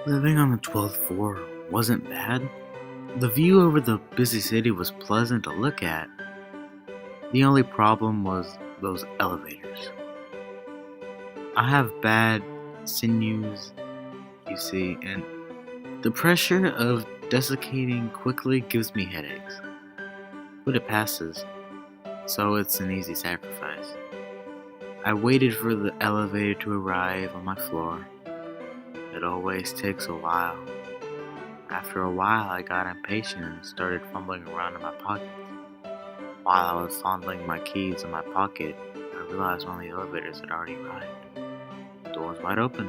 Living on the 12th floor wasn't bad. The view over the busy city was pleasant to look at. The only problem was those elevators. I have bad sinews, you see, and the pressure of desiccating quickly gives me headaches. But it passes, so it's an easy sacrifice. I waited for the elevator to arrive on my floor. It always takes a while. After a while, I got impatient and started fumbling around in my pockets. While I was fondling my keys in my pocket, I realized one of the elevators had already arrived. The door was wide open.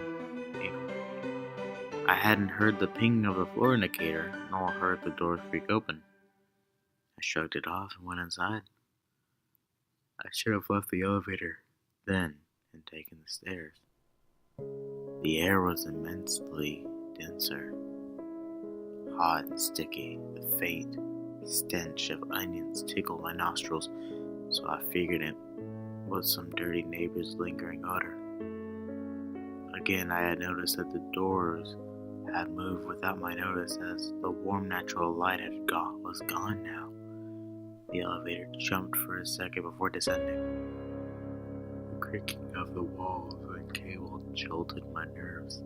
I hadn't heard the ping of the floor indicator, nor heard the door creak open. I shrugged it off and went inside. I should have left the elevator then and taken the stairs. The air was immensely denser, hot and sticky. The faint stench of onions tickled my nostrils, so I figured it was some dirty neighbor's lingering odor. Again, I had noticed that the doors had moved without my notice as the warm natural light was gone now. The elevator jumped for a second before descending. The creaking of the walls and cable jolted my nerves.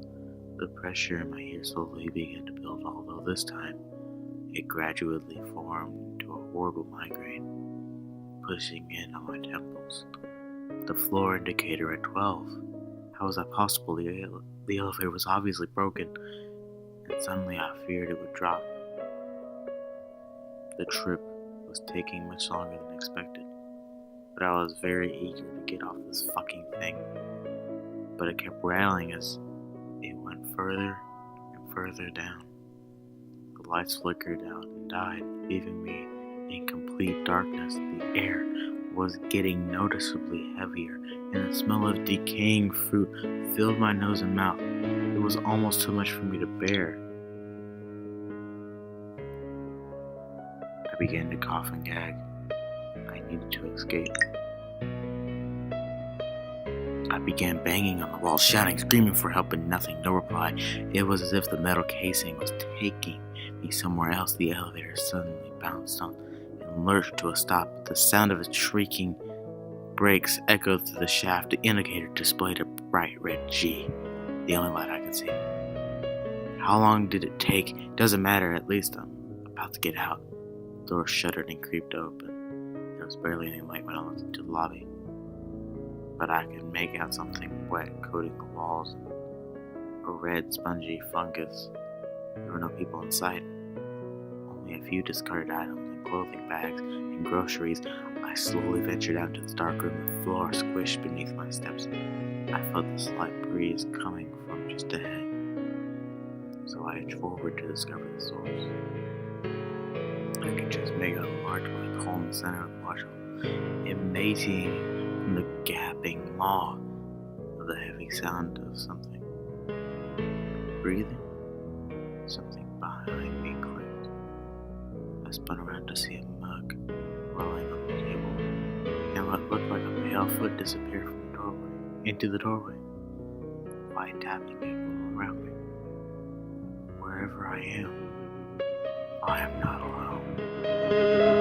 The pressure in my ears slowly began to build, although this time it gradually formed into a horrible migraine, pushing in on my temples. The floor indicator at 12. How was that possible? The elevator was obviously broken, and suddenly I feared it would drop. The trip was taking much longer than expected, but I was very eager to get off this fucking thing. But it kept rattling as it went further and further down. The lights flickered out and died, leaving me in complete darkness. The air was getting noticeably heavier, and the smell of decaying fruit filled my nose and mouth. It was almost too much for me to bear. I began to cough and gag. I needed to escape. I began banging on the wall, shouting, screaming for help, and nothing, no reply. It was as if the metal casing was taking me somewhere else. The elevator suddenly bounced on and lurched to a stop. The sound of its shrieking brakes echoed through the shaft. The indicator displayed a bright red G, the only light I could see. How long did it take? Doesn't matter, at least I'm about to get out. The door shuddered and creaked open. There was barely any light when I looked into the lobby, but I could make out something wet coating the walls, a red spongy fungus. There were no people in sight, only a few discarded items and clothing bags and groceries. I slowly ventured out into the dark room. The floor squished beneath my steps. I felt the slight breeze coming from just ahead, so I edged forward to discover the source. I could just make out a large black hole in the center of the module, emanating from the gaping maw of the heavy sound of something breathing. Something behind me clicked. I spun around to see a mug rolling on the table, and what looked like a pale foot disappeared from the doorway into the doorway. White tapping all around me. Wherever I am not alone.